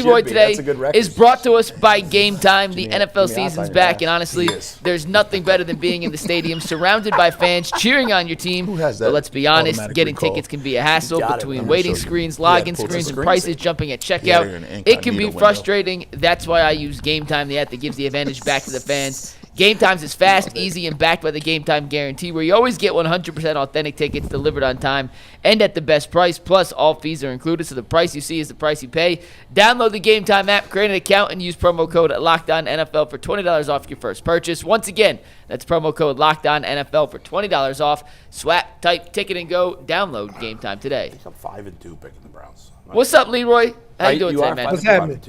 Leroy today is brought to us by Game Time. The NFL season's back, and honestly, there's nothing better than being in the stadium surrounded by fans cheering on your team. But let's be honest, getting tickets can be a hassle between waiting screens, login screens, and prices jumping at checkout. It can be frustrating. That's why I use Game Time, the app that gives the advantage back to the fans. Game Times is fast, easy, and backed by the Game Time guarantee, where you always get 100% authentic tickets delivered on time and at the best price. Plus, all fees are included, so the price you see is the price you pay. Download the Game Time app, create an account, and use promo code LOCKEDONNFL for $20 off your first purchase. Once again, that's promo code LOCKEDONNFL for $20 off. Swap, type, ticket, and go. Download Game Time today. I'm 5-2 picking the Browns. What's up, Leroy? How you doing today, man? What's happening?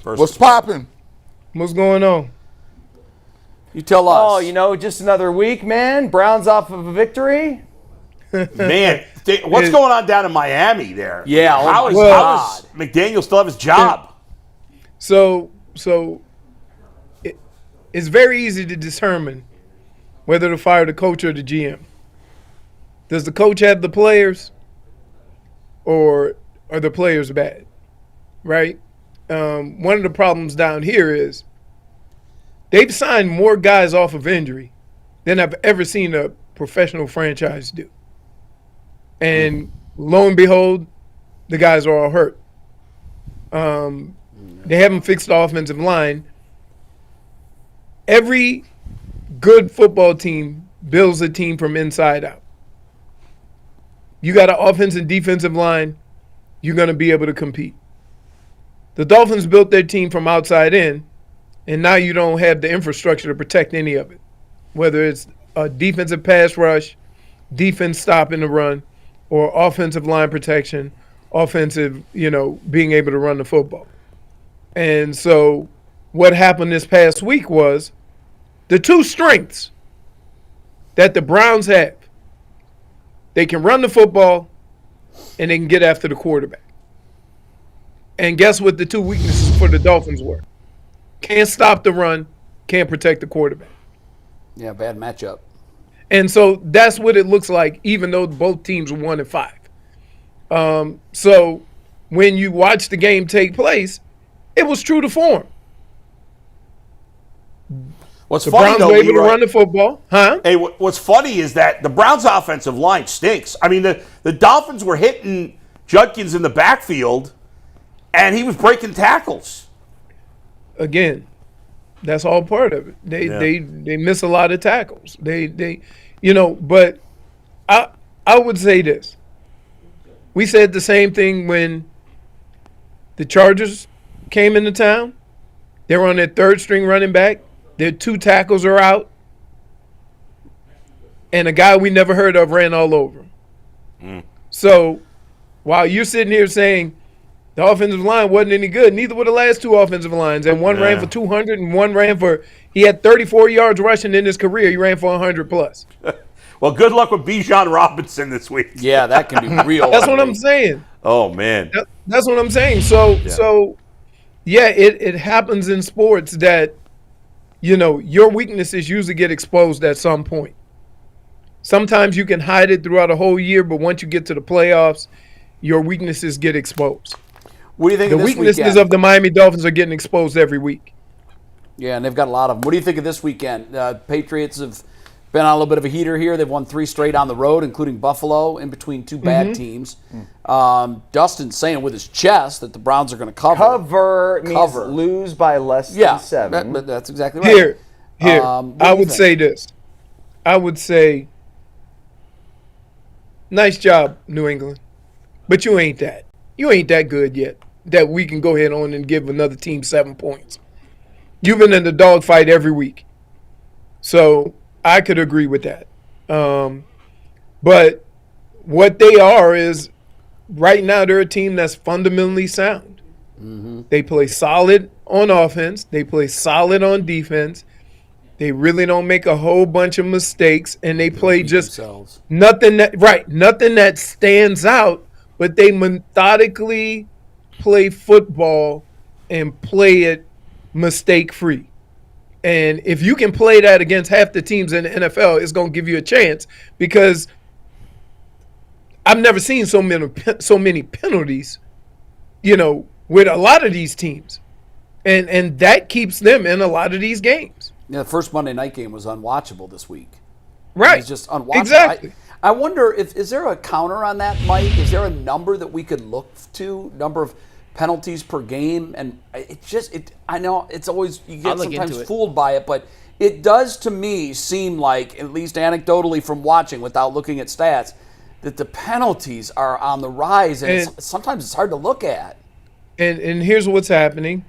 What's popping? What's going on? You tell us. Oh, just another week, man. Browns off of a victory. Man, what's going on down in Miami there? Yeah, how is McDaniel still have his job? So it's very easy to determine whether to fire the coach or the GM. Does the coach have the players, or are the players bad? Right? One of the problems down here is they've signed more guys off of injury than I've ever seen a professional franchise do. And lo and behold, the guys are all hurt. They haven't fixed the offensive line. Every good football team builds a team from inside out. You got an offensive and defensive line, you're going to be able to compete. The Dolphins built their team from outside in, and now you don't have the infrastructure to protect any of it, whether it's a defensive pass rush, defense stopping the run, or offensive line protection, offensive, being able to run the football. And so what happened this past week was the two strengths that the Browns have. They can run the football, and they can get after the quarterback. And guess what the two weaknesses for the Dolphins were? Can't stop the run, can't protect the quarterback. Yeah, bad matchup. And so that's what it looks like, even though both teams were 1-5. So when you watch the game take place, it was true to form. What's the funny, Browns were able to run the football. Hey, what's funny is that the Browns' offensive line stinks. I mean, the Dolphins were hitting Judkins in the backfield, and he was breaking tackles. Again, that's all part of it. They miss a lot of tackles. But I would say this. We said the same thing when the Chargers came into town. They were on their third string running back. Their two tackles are out. And a guy we never heard of ran all over him. So while you're sitting here saying the offensive line wasn't any good, neither were the last two offensive lines. And one ran for 200 and one he had 34 yards rushing in his career. He ran for 100 plus. Well, good luck with Bijan Robinson this week. Yeah, that can be real. That's what I'm saying. Oh, man. That's what I'm saying. So it happens in sports that, your weaknesses usually get exposed at some point. Sometimes you can hide it throughout a whole year, but once you get to the playoffs, your weaknesses get exposed. What do you think of this weekend? The weaknesses of the Miami Dolphins are getting exposed every week. Yeah, and they've got a lot of them. What do you think of this weekend? Patriots have been on a little bit of a heater here. They've won 3 straight on the road, including Buffalo, in between 2 bad teams. Dustin's saying with his chest that the Browns are going to cover. Cover means lose by less than 7. That's exactly right. Here. I would say this. I would say, nice job, New England. But you ain't that. You ain't that good yet that we can go ahead on and give another team 7 points. You've been in the dogfight every week. So I could agree with that. But what they are is right now they're a team that's fundamentally sound. They play solid on offense. They play solid on defense. They really don't make a whole bunch of mistakes, and they play just nothing that stands out, but they methodically play football and play it mistake-free. And if you can play that against half the teams in the NFL, it's going to give you a chance, because I've never seen so many penalties, with a lot of these teams. And that keeps them in a lot of these games. Yeah, the first Monday night game was unwatchable this week. Right. It's just unwatchable. Exactly. I wonder is there a counter on that, Mike? Is there a number that we could look to? Number of penalties per game? And I know it's always, you get sometimes fooled by it, but it does to me seem like, at least anecdotally from watching without looking at stats, that the penalties are on the rise, and sometimes it's hard to look at. And here's what's happening.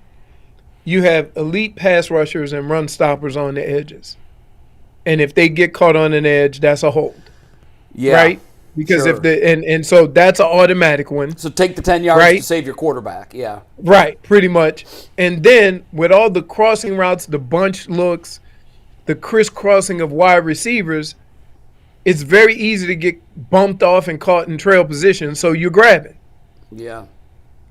You have elite pass rushers and run stoppers on the edges. And if they get caught on an edge, that's a hold. Yeah. Right? Because sure. and so that's an automatic one. So take the 10 yards to save your quarterback. Yeah. Right, pretty much. And then with all the crossing routes, the bunch looks, the crisscrossing of wide receivers, it's very easy to get bumped off and caught in trail position. So you're grabbing. Yeah.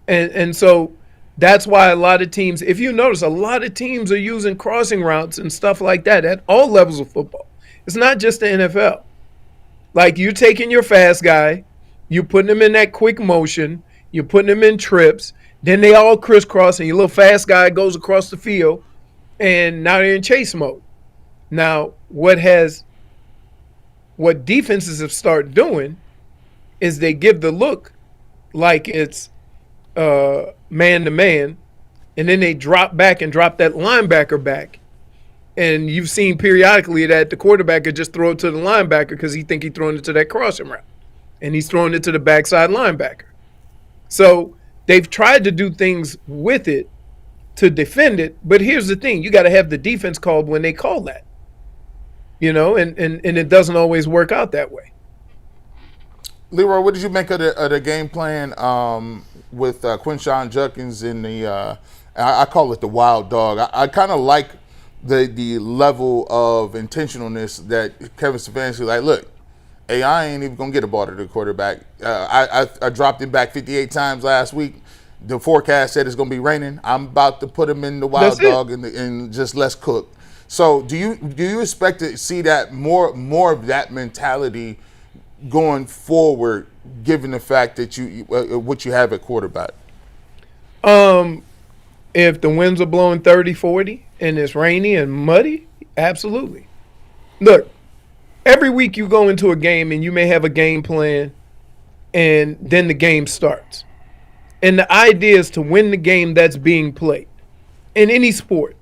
And so that's why a lot of teams, if you notice, a lot of teams are using crossing routes and stuff like that at all levels of football. It's not just the NFL. Like, you're taking your fast guy, you're putting him in that quick motion, you're putting him in trips, then they all crisscross, and your little fast guy goes across the field, and now they're in chase mode. Now, what defenses have started doing is they give the look like it's man-to-man, and then they drop back and drop that linebacker back. And you've seen periodically that the quarterback could just throw it to the linebacker because he think he's throwing it to that crossing route. And he's throwing it to the backside linebacker. So they've tried to do things with it to defend it. But here's the thing. You got to have the defense called when they call that. You know, and it doesn't always work out that way. Leroy, what did you make of the game plan with Quinshon Judkins in the I call it the wild dog. I kind of like the level of intentionalness that Kevin Stefanski, like, look, hey, I ain't even going to get a ball to the quarterback. I dropped him back 58 times last week. The forecast said it's going to be raining. I'm about to put him in the wild dog and just let's cook. So do you expect to see that more of that mentality going forward, given the fact that what you have at quarterback? If the winds are blowing 30, 40 and it's rainy and muddy, absolutely. Look, every week you go into a game and you may have a game plan and then the game starts. And the idea is to win the game that's being played in any sport.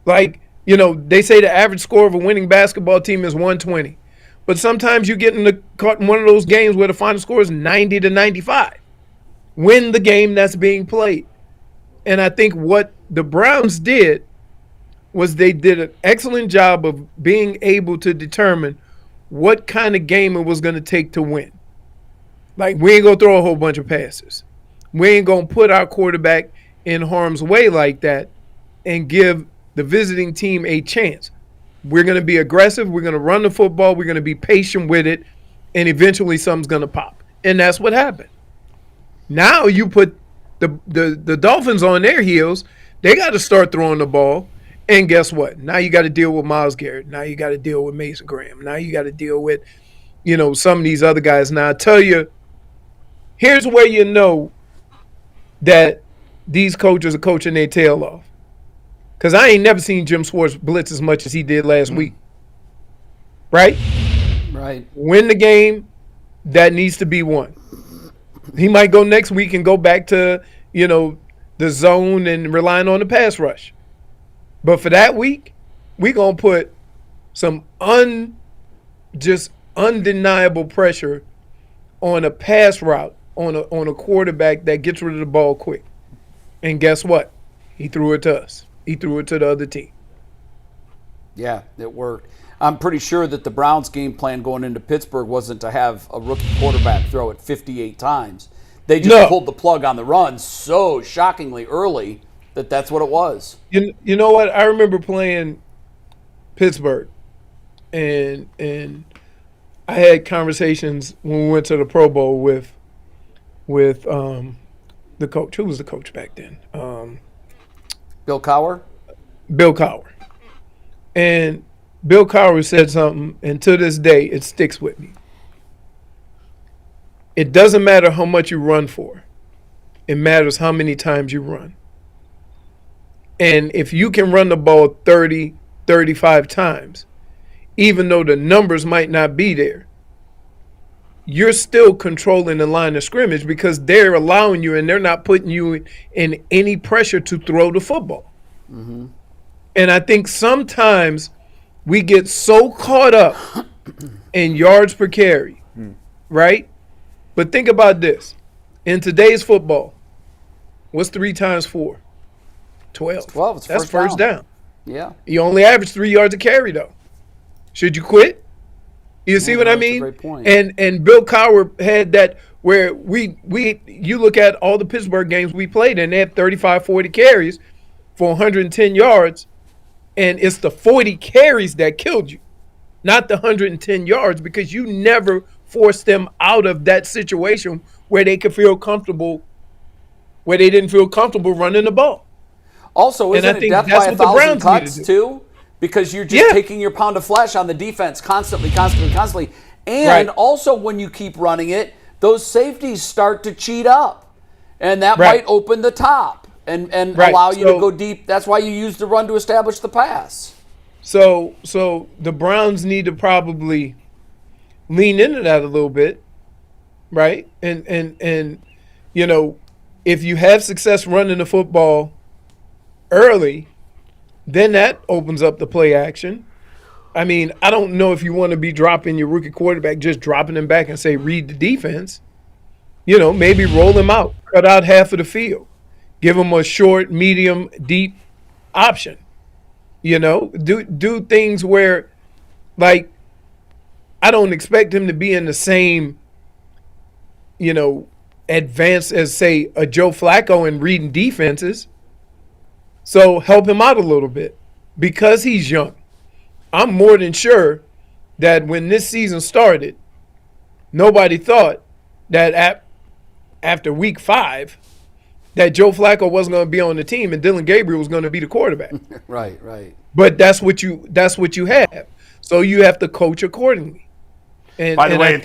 Like, you know, they say the average score of a winning basketball team is 120. But sometimes you get caught in one of those games where the final score is 90 to 95. Win the game that's being played. And I think what the Browns did was they did an excellent job of being able to determine what kind of game it was going to take to win. Like, we ain't going to throw a whole bunch of passes. We ain't going to put our quarterback in harm's way like that and give the visiting team a chance. We're going to be aggressive. We're going to run the football. We're going to be patient with it. And eventually something's going to pop. And that's what happened. Now you put the Dolphins on their heels. They got to start throwing the ball. And guess what? Now you got to deal with Myles Garrett. Now you got to deal with Mason Graham. Now you got to deal with, you know, some of these other guys. Now I tell you, here's where you know that these coaches are coaching their tail off. Because I ain't never seen Jim Schwartz blitz as much as he did last week. Right? Right. Win the game that needs to be won. He might go next week and go back to, you know, the zone and relying on the pass rush. But for that week, we're going to put some undeniable pressure on a pass route on a quarterback that gets rid of the ball quick. And guess what? He threw it to us. He threw it to the other team. Yeah, it worked. I'm pretty sure that the Browns' game plan going into Pittsburgh wasn't to have a rookie quarterback throw it 58 times. They just pulled the plug on the run so shockingly early that that's what it was. You know what? I remember playing Pittsburgh, and I had conversations when we went to the Pro Bowl with the coach. Who was the coach back then? Bill Cowher? Bill Cowher. And Bill Cowher said something, and to this day, it sticks with me. It doesn't matter how much you run for. It matters how many times you run. And if you can run the ball 30, 35 times, even though the numbers might not be there, you're still controlling the line of scrimmage because they're allowing you and they're not putting you in any pressure to throw the football. Mm-hmm. And I think sometimes we get so caught up in yards per carry, right? But think about this. In today's football, what's 3 times 4? 12. It's 12. It's That's first down. Yeah. You only average 3 yards a carry, though. Should you quit? You see what I mean? That's a great point. And Bill Cowher had that where you look at all the Pittsburgh games we played and they had 35, 40 carries for 110 yards, and it's the 40 carries that killed you, not the 110 yards, because you never forced them out of that situation where they could feel comfortable, where they didn't feel comfortable running the ball. Also, isn't it death by 1,000 cuts too? Because you're just taking your pound of flesh on the defense constantly. And also when you keep running it, those safeties start to cheat up. And that might open the top and allow you to go deep. That's why you use the run to establish the pass. So the Browns need to probably lean into that a little bit, right? And you know, if you have success running the football early, then that opens up the play action. I mean, I don't know if you want to be dropping your rookie quarterback, just dropping him back and say, read the defense. You know, maybe roll him out, cut out half of the field, give him a short, medium, deep option. You know, do things where, like, I don't expect him to be in the same, you know, advance as, say, a Joe Flacco in reading defenses. So help him out a little bit because he's young. I'm more than sure that when this season started, nobody thought that after week 5 that Joe Flacco wasn't going to be on the team and Dylan Gabriel was going to be the quarterback. Right. But that's what you have. So you have to coach accordingly. And by the way,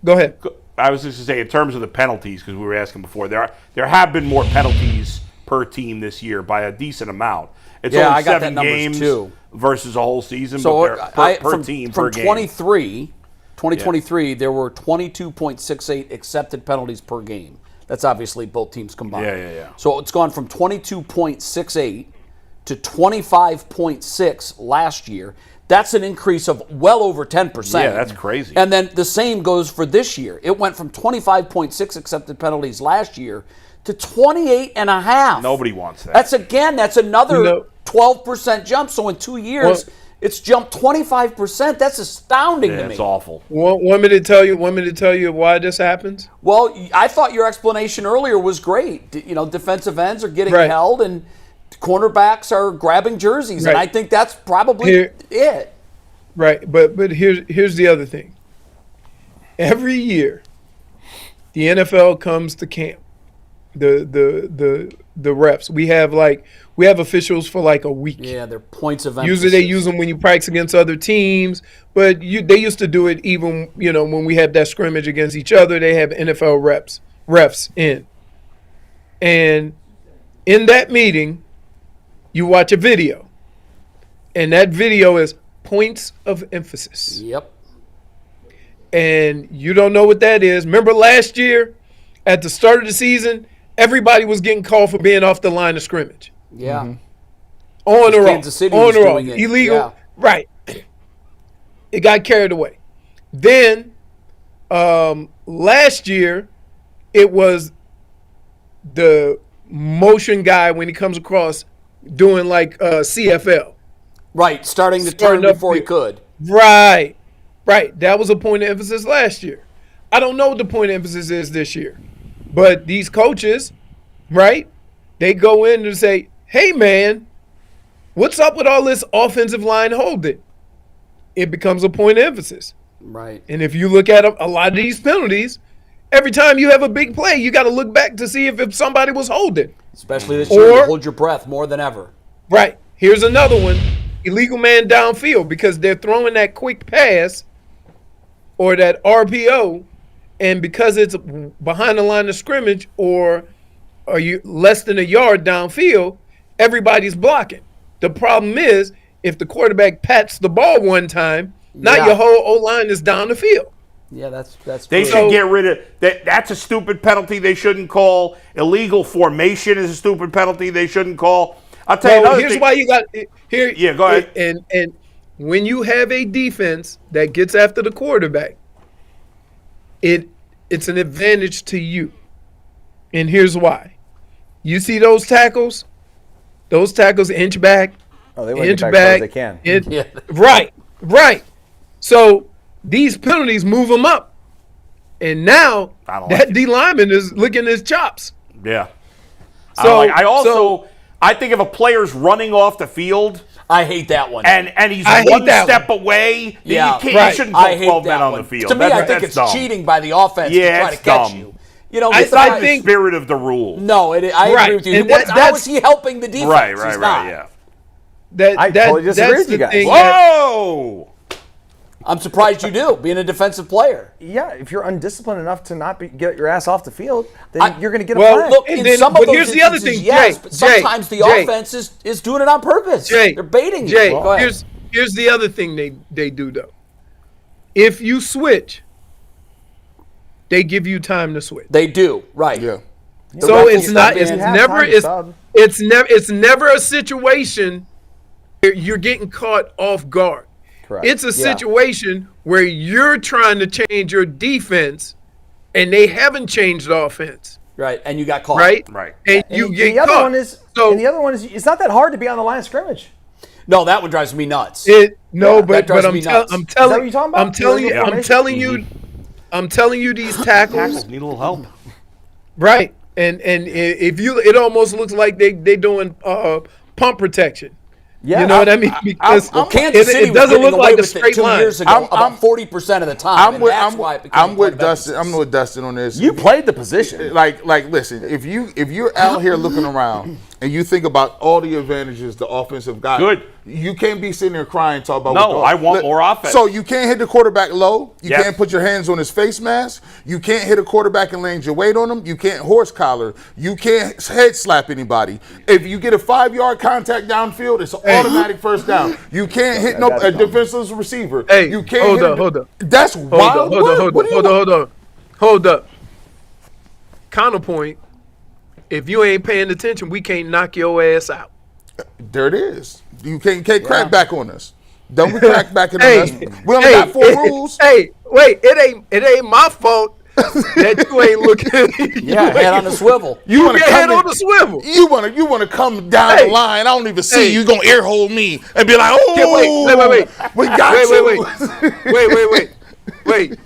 go ahead. I was just to say in terms of the penalties, because we were asking before, there have been more penalties per team this year by a decent amount. It's only 7 games versus a whole season, so but per team, per game. 2023, there were 22.68 accepted penalties per game. That's obviously both teams combined. Yeah. So it's gone from 22.68 to 25.6 last year. That's an increase of well over 10%. Yeah, that's crazy. And then the same goes for this year. It went from 25.6 accepted penalties last year to 28.5. Nobody wants that. That's another 12% jump. So in 2 years, it's jumped 25%. That's astounding to me. It's awful. Want me to tell you why this happens? Well, I thought your explanation earlier was great. You know, defensive ends are getting held and cornerbacks are grabbing jerseys, and I think that's probably it. Right, but here's the other thing. Every year, the NFL comes to camp. The reps. We have officials for like a week. Yeah, they're points of emphasis. Usually they use them when you practice against other teams, but they used to do it even, you know, when we have that scrimmage against each other. They have NFL refs in. And in that meeting, you watch a video. And that video is points of emphasis. Yep. And you don't know what that is. Remember last year at the start of the season, everybody was getting called for being off the line of scrimmage. Yeah. On or off. Kansas City was doing it. Illegal. Yeah. Right. It got carried away. Then last year, it was the motion guy when he comes across doing like CFL. Right, starting to turn before he could. Right. That was a point of emphasis last year. I don't know what the point of emphasis is this year. But these coaches, right, they go in and say, hey, man, what's up with all this offensive line holding? It becomes a point of emphasis. Right. And if you look at a lot of these penalties, every time you have a big play, you got to look back to see if somebody was holding. Especially this year, you hold your breath more than ever. Right. Here's another one. Illegal man downfield because they're throwing that quick pass or that RPO, and because it's behind the line of scrimmage or are you less than a yard downfield, everybody's blocking. The problem is if the quarterback pats the ball one time, now your whole O-line is down the field. Yeah, that's. They should get rid of that. That's a stupid penalty they shouldn't call. Illegal formation is a stupid penalty they shouldn't call. I'll tell you another here's thing. why you got here. Yeah, go ahead. And when you have a defense that gets after the quarterback, it's an advantage to you. And here's why. You see those tackles? Those tackles inch back. Oh, they want to get back as they can. Right. So these penalties move them up. And now that D lineman is licking his chops. Yeah. So I think if a player's running off the field, I hate that one. And he's one step away, you shouldn't put 12 men on the field. To me, I think it's cheating by the offense to try to catch you. You know, it's not the spirit of the rule. No, I agree with you. How is he helping the defense? Right, yeah. I totally disagree with you guys. Whoa! I'm surprised you do, being a defensive player. Yeah, if you're undisciplined enough to not get your ass off the field, then you're going to get a flag. Look, in some of those here's the other thing, yes, but sometimes the offense is doing it on purpose. They're baiting you. Go ahead. Here's the other thing they do, though. If you switch, they give you time to switch. They do, right. Yeah. So it's never a situation where you're getting caught off guard. Correct. It's a situation where you're trying to change your defense and they haven't changed the offense. Right, and you got caught. Right. And you get caught. And the other one is it's not that hard to be on the line of scrimmage. No, that one drives me nuts. But I'm telling you these tackles need a little help. Right. And if it almost looks like they doing pump protection. Yeah, you know what I mean? Because Kansas City it doesn't look like a straight 2 line. years ago, about 40% of the time. I'm with Dustin. I'm with Dustin on this. You played the position. Like, listen. If you're out here looking around and you think about all the advantages the offense have got, good. You can't be sitting there crying talking about. No, I want more offense. So you can't hit the quarterback low. You can't put your hands on his face mask. You can't hit a quarterback and land your weight on him. You can't horse collar. You can't head slap anybody. If you get a 5-yard contact downfield, it's an automatic first down. You can't hit a defenseless receiver. Hey, you can't hold up. That's wild. Hold up. Counterpoint. If you ain't paying attention, we can't knock your ass out. There it is. You can't crack back on us. Don't be crack back on us. We only got 4 rules. Hey, wait, it ain't my fault that you ain't looking. Head on the swivel. You want to head on the swivel. You want to come down the line. I don't even see you. You gonna ear hold me and be like, oh, wait. We got you. Wait.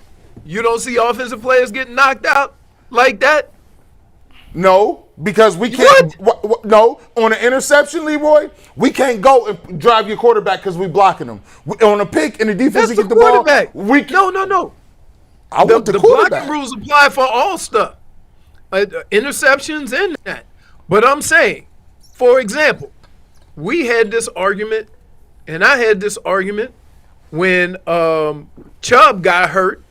You don't see offensive players getting knocked out like that? No, because we can't. No, on an interception, Leroy, we can't go and drive your quarterback because we blocking him. On a pick and the defense get the ball. No. I want the quarterback. Blocking rules apply for all stuff, interceptions and that. But I'm saying, for example, we had this argument, and I had this argument when Chubb got hurt.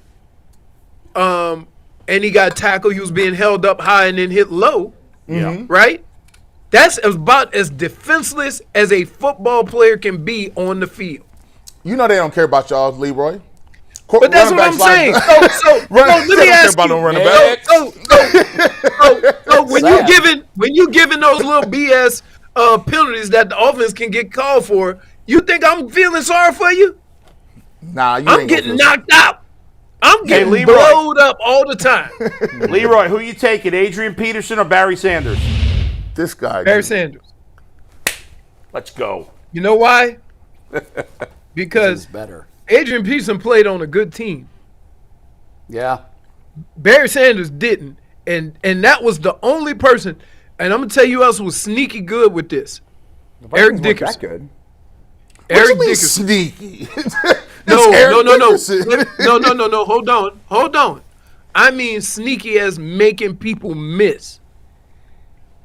And he got tackled. He was being held up high and then hit low. Yeah. Right? That's about as defenseless as a football player can be on the field. You know they don't care about y'all, Leroy. But that's what I'm saying. So let me ask you. So when you giving those little BS penalties that the offense can get called for, you think I'm feeling sorry for you? Nah, I'm getting knocked out. I'm getting blowed up all the time. Leroy, who you taking, Adrian Peterson or Barry Sanders? This guy. Barry Sanders. Let's go. You know why? Because better. Adrian Peterson played on a good team. Yeah. Barry Sanders didn't. And that was the only person. And I'm going to tell you who else was sneaky good with this. Eric Dickerson. That good. Eric Dickerson. Sneaky. No. Hold on. I mean sneaky as making people miss.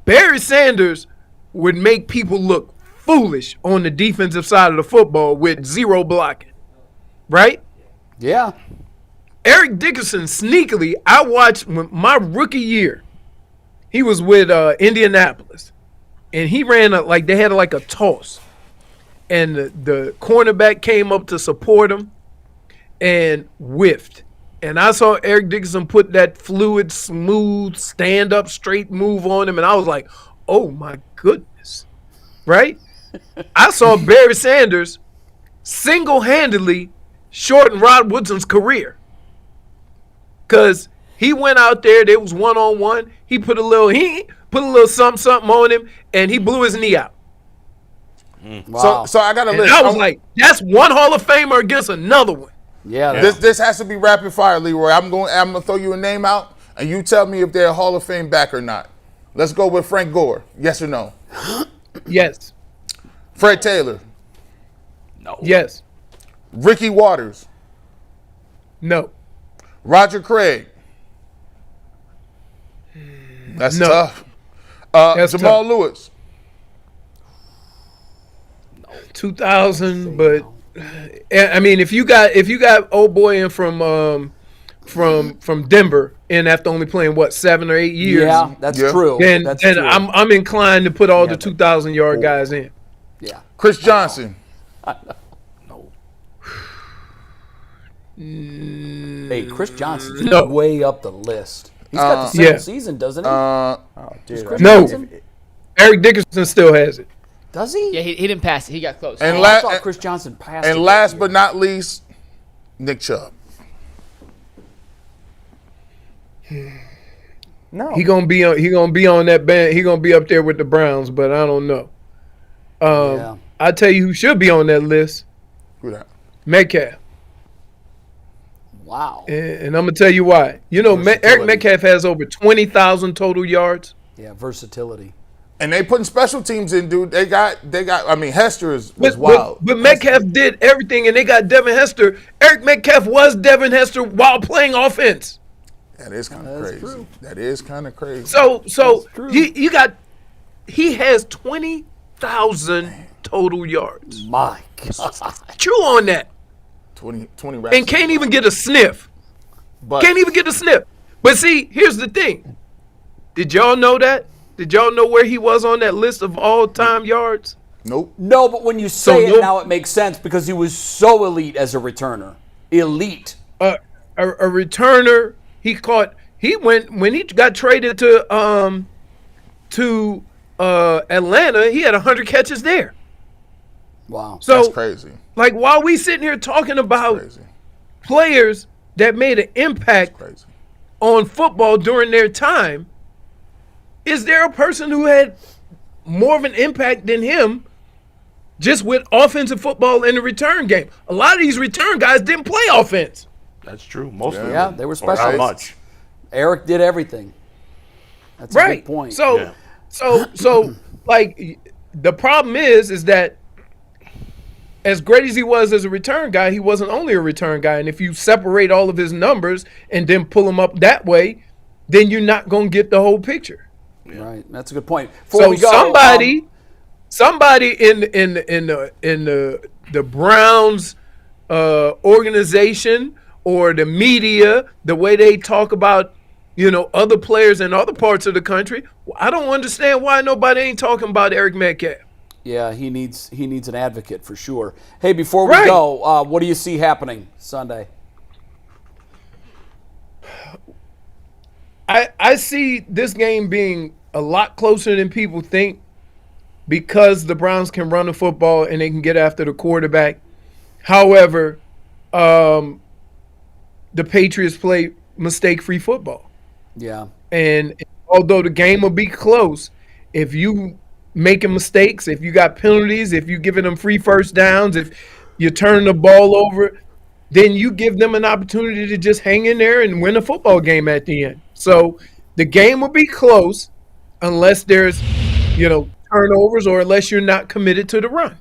Barry Sanders would make people look foolish on the defensive side of the football with zero blocking. Right? Yeah. Eric Dickerson sneakily, I watched my rookie year. He was with Indianapolis, and he ran they had like a toss, and the cornerback came up to support him and whiffed. And I saw Eric Dickerson put that fluid, smooth, stand up, straight move on him, and I was like, oh my goodness, right? I saw Barry Sanders single-handedly shorten Rod Woodson's career. Because he went out there, there was one-on-one, he put a little something on him, and he blew his knee out. Wow. So I got a list. I was like, that's one Hall of Famer against another one. Yeah. This has to be rapid fire, Leroy. I'm gonna throw you a name out, and you tell me if they're a Hall of Fame back or not. Let's go with Frank Gore. Yes or no? Yes. Fred Taylor. No. Yes. Ricky Waters. No. Roger Craig. That's No. tough. That's Jamal tough. Lewis. 2000, but I mean, if you got old boy in from Denver and after only playing 7 or 8 years, Yeah, that's true. then That's true. I'm inclined to put all the 2,000-yard guys in. Yeah. Chris Johnson. Hey, Chris Johnson's No. way up the list. He's got the same Yeah. season, doesn't he? Oh, dude. Chris No. Johnson? Eric Dickerson still has it. Does he? Yeah, he didn't pass it. He got close. And I thought Chris Johnson passed it. And last but not least, Nick Chubb. No. He gonna be on that band. He gonna be up there with the Browns, but I don't know. Yeah. I tell you who should be on that list: Who that? Metcalf. Wow. And I'm gonna tell you why. You know, Eric Metcalf has over 20,000 total yards. Yeah, versatility. And they putting special teams in, dude. They got. I mean, Hester was wild. But Metcalf did everything, and they got Devin Hester. Eric Metcalf was Devin Hester while playing offense. That is kind of crazy. true. That is kind of crazy. So he has 20,000 total yards. My God. Chew on that. 20 raps. And can't even get a sniff. But Can't even get a sniff. But see, here's the thing. Did y'all know that? Did y'all know where he was on that list of all-time yards? nope. No, but when you say So it now, it makes sense because he was so elite as a returner. Elite. A returner. He went when he got traded to Atlanta. He had 100 catches there. Wow. So That's crazy. like while we sitting here talking about Crazy. players that made an impact Crazy. on football during their time, is there a person who had more of an impact than him just with offensive football in the return game? A lot of these return guys didn't play offense. That's true. Most of them. Yeah, they were Or how specialists. much? Eric did everything. That's a Right. good point. So, Yeah. so like the problem is that as great as he was as a return guy, he wasn't only a return guy. And if you separate all of his numbers and then pull them up that way, then you're not going to get the whole picture. Right. That's a good point. Before So we go, somebody in the Browns organization or the media, the way they talk about other players in other parts of the country, I don't understand why nobody ain't talking about Eric Metcalf. yeah, he needs an advocate for sure. Hey, before we Right. go, what do you see happening Sunday? I see this game being a lot closer than people think because the Browns can run the football and they can get after the quarterback. However, the Patriots play mistake-free football. Yeah. And although the game will be close, if you making mistakes, if you got penalties, if you giving them free first downs, if you turn the ball over, then you give them an opportunity to just hang in there and win a football game at the end. So the game will be close unless there's, turnovers or unless you're not committed to the run.